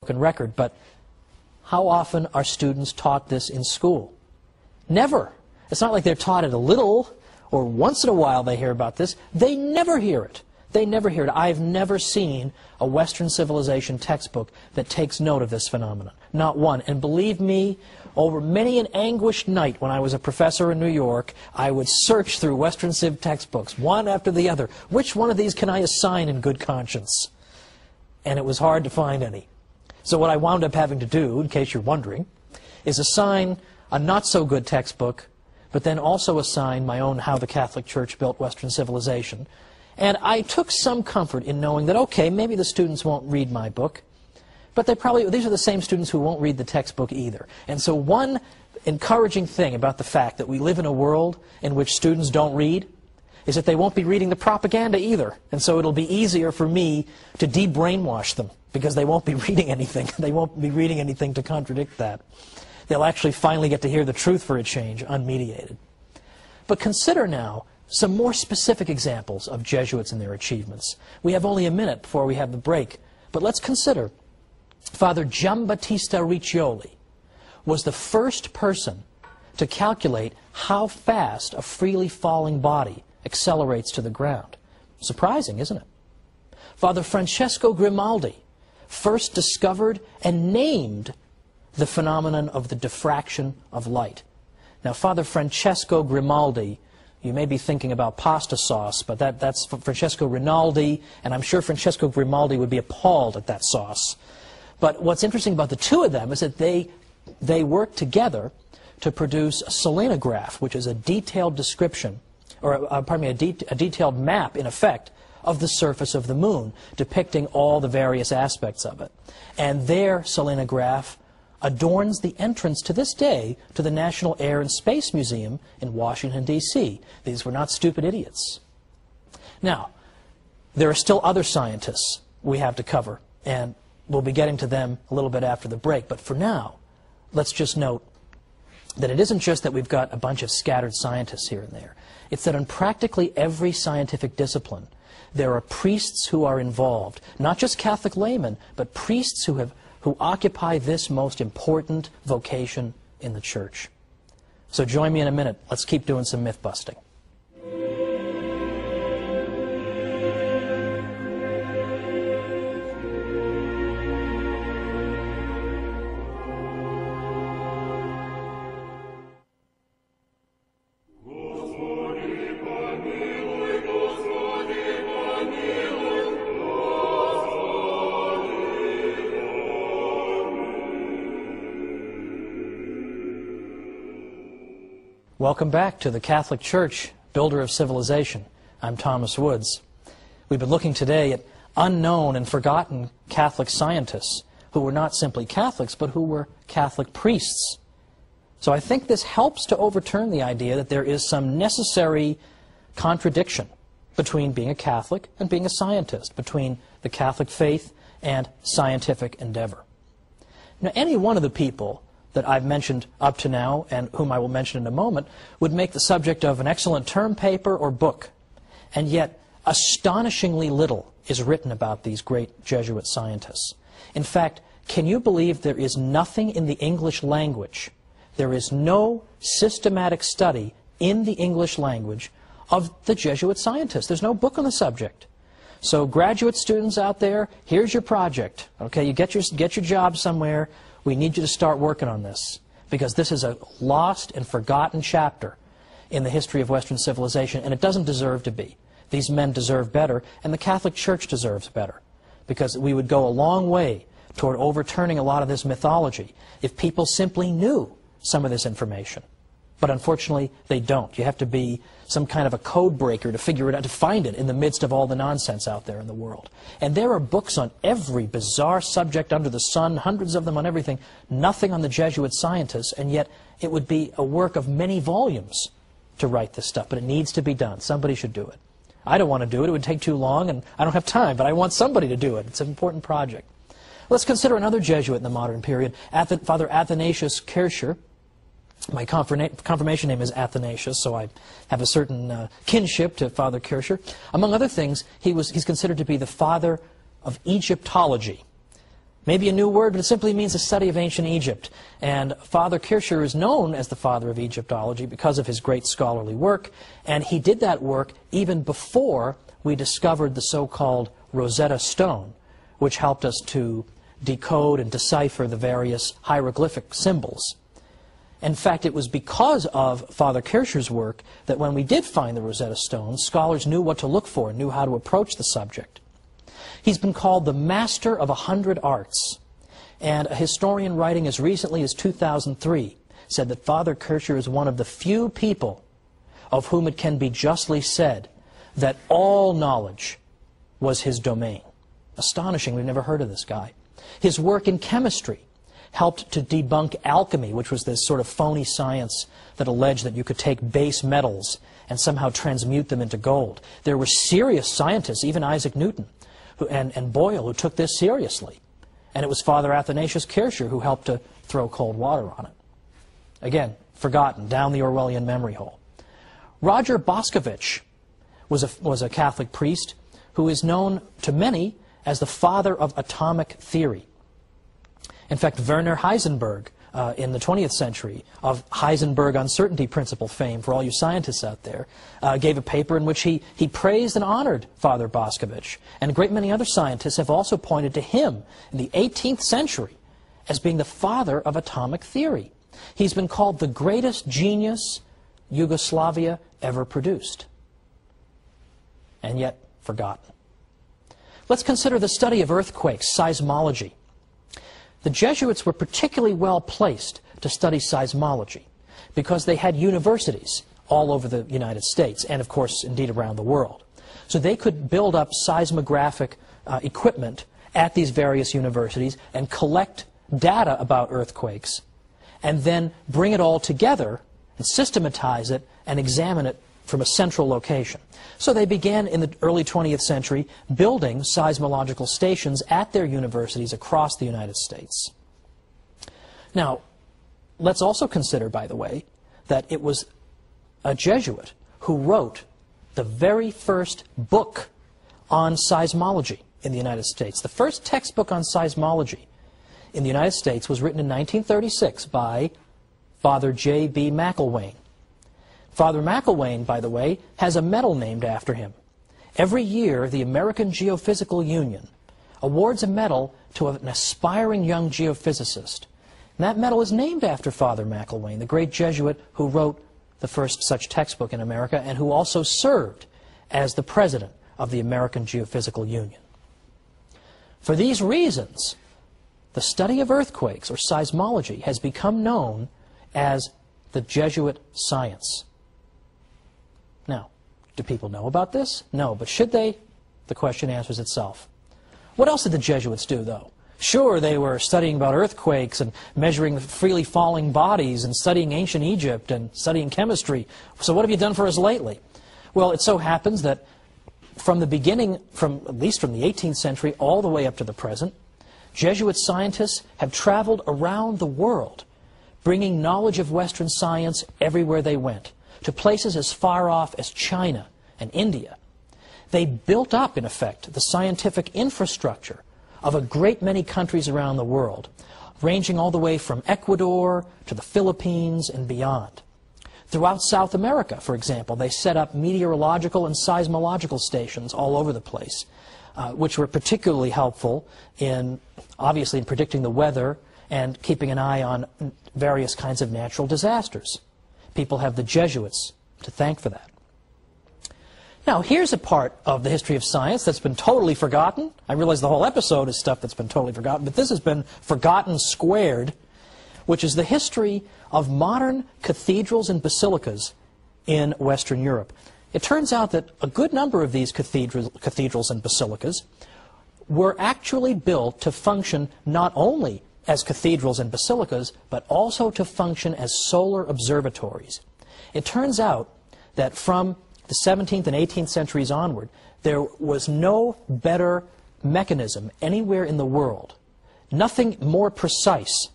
record, but how often are students taught this in school? Never. It's not like they're taught it a little, or once in a while they hear about this. They never hear it. They never hear it. I've never seen a Western civilization textbook that takes note of this phenomenon. Not one. And believe me, over many an anguished night when I was a professor in New York, I would search through Western Civ textbooks, one after the other. Which one of these can I assign in good conscience? And it was hard to find any. So what I wound up having to do, in case you're wondering, is assign a not-so-good textbook, but then also assign my own How the Catholic Church Built Western Civilization. And I took some comfort in knowing that, okay, maybe the students won't read my book, but these are the same students who won't read the textbook either. And so one encouraging thing about the fact that we live in a world in which students don't read is that they won't be reading the propaganda either. And so it'll be easier for me to de-brainwash them, because they won't be reading anything. They won't be reading anything to contradict that. They'll actually finally get to hear the truth for a change, unmediated. But consider now some more specific examples of Jesuits and their achievements. We have only a minute before we have the break, but let's consider Father Giambattista Riccioli was the first person to calculate how fast a freely falling body accelerates to the ground. Surprising, isn't it? Father Francesco Grimaldi first discovered and named the phenomenon of the diffraction of light. Now, Father Francesco Grimaldi, you may be thinking about pasta sauce, but that's Francesco Rinaldi, and I'm sure Francesco Grimaldi would be appalled at that sauce. But what's interesting about the two of them is that they worked together to produce a selenograph, which is a detailed description, or pardon me, a detailed map, in effect, of the surface of the moon, depicting all the various aspects of it. And their selenograph adorns the entrance to this day to the National Air and Space Museum in Washington, D.C. These were not stupid idiots. Now, there are still other scientists we have to cover, and we'll be getting to them a little bit after the break. But for now, let's just note that it isn't just that we've got a bunch of scattered scientists here and there. It's that in practically every scientific discipline, there are priests who are involved, not just Catholic laymen, but priests who occupy this most important vocation in the Church. So join me in a minute. Let's keep doing some myth busting. Welcome back to the Catholic Church, Builder of Civilization. I'm Thomas Woods. We've been looking today at unknown and forgotten Catholic scientists who were not simply Catholics, but who were Catholic priests. So I think this helps to overturn the idea that there is some necessary contradiction between being a Catholic and being a scientist, between the Catholic faith and scientific endeavor. Now, any one of the people that I've mentioned up to now, and whom I will mention in a moment, would make the subject of an excellent term paper or book. And yet, astonishingly little is written about these great Jesuit scientists. In fact, can you believe there is nothing in the English language, there is no systematic study in the English language of the Jesuit scientists? There's no book on the subject. So graduate students out there, here's your project. Okay, you get your job somewhere. We need you to start working on this, because this is a lost and forgotten chapter in the history of Western civilization, and it doesn't deserve to be. These men deserve better, and the Catholic Church deserves better, because we would go a long way toward overturning a lot of this mythology if people simply knew some of this information. But unfortunately, they don't. You have to be some kind of a code breaker to figure it out, to find it in the midst of all the nonsense out there in the world. And there are books on every bizarre subject under the sun, hundreds of them on everything, nothing on the Jesuit scientists, and yet it would be a work of many volumes to write this stuff, but it needs to be done. Somebody should do it. I don't want to do it. It would take too long, and I don't have time, but I want somebody to do it. It's an important project. Let's consider another Jesuit in the modern period, Father Athanasius Kircher. My confirmation name is Athanasius, so I have a certain kinship to Father Kircher. Among other things, he's considered to be the father of Egyptology. Maybe a new word, but it simply means the study of ancient Egypt. And Father Kircher is known as the father of Egyptology because of his great scholarly work, and he did that work even before we discovered the so-called Rosetta Stone, which helped us to decode and decipher the various hieroglyphic symbols. In fact, it was because of Father Kircher's work that when we did find the Rosetta Stone, scholars knew what to look for, knew how to approach the subject. He's been called the master of 100 arts, and a historian writing as recently as 2003 said that Father Kircher is one of the few people of whom it can be justly said that all knowledge was his domain. Astonishing, we've never heard of this guy. His work in chemistry helped to debunk alchemy, which was this sort of phony science that alleged that you could take base metals and somehow transmute them into gold. There were serious scientists, even Isaac Newton, and Boyle, who took this seriously. And it was Father Athanasius Kircher who helped to throw cold water on it. Again, forgotten, down the Orwellian memory hole. Roger Boscovich was a Catholic priest who is known to many as the father of atomic theory. In fact, Werner Heisenberg, in the 20th century, of Heisenberg uncertainty principle fame for all you scientists out there, gave a paper in which he praised and honored Father Boscovich. And a great many other scientists have also pointed to him in the 18th century as being the father of atomic theory. He's been called the greatest genius Yugoslavia ever produced, and yet forgotten. Let's consider the study of earthquakes, seismology. The Jesuits were particularly well placed to study seismology because they had universities all over the United States and, of course, indeed around the world. So they could build up seismographic equipment at these various universities and collect data about earthquakes and then bring it all together and systematize it and examine it from a central location. So they began in the early 20th century building seismological stations at their universities across the United States. Now, let's also consider, by the way, that it was a Jesuit who wrote the very first book on seismology in the United States. The first textbook on seismology in the United States was written in 1936 by Father J.B. McIlwain. Father McIlwain, by the way, has a medal named after him. Every year, the American Geophysical Union awards a medal to an aspiring young geophysicist. And that medal is named after Father McIlwain, the great Jesuit who wrote the first such textbook in America and who also served as the president of the American Geophysical Union. For these reasons, the study of earthquakes, or seismology, has become known as the Jesuit science. Now, do people know about this? No, but should they? The question answers itself. What else did the Jesuits do, though? Sure, they were studying about earthquakes and measuring freely falling bodies and studying ancient Egypt and studying chemistry. So what have you done for us lately? Well, it so happens that from the beginning, at least from the 18th century all the way up to the present, Jesuit scientists have traveled around the world, bringing knowledge of Western science everywhere they went, to places as far off as China and India. They built up, in effect, the scientific infrastructure of a great many countries around the world, ranging all the way from Ecuador to the Philippines and beyond. Throughout South America, for example, they set up meteorological and seismological stations all over the place, which were particularly helpful in, obviously, in predicting the weather and keeping an eye on various kinds of natural disasters. People have the Jesuits to thank for that. Now, here's a part of the history of science that's been totally forgotten. I realize the whole episode is stuff that's been totally forgotten, but this has been forgotten squared, which is the history of modern cathedrals and basilicas in Western Europe. It turns out that a good number of these cathedrals and basilicas were actually built to function not only as cathedrals and basilicas, but also to function as solar observatories. It turns out that from the 17th and 18th centuries onward, there was no better mechanism anywhere in the world, nothing more precise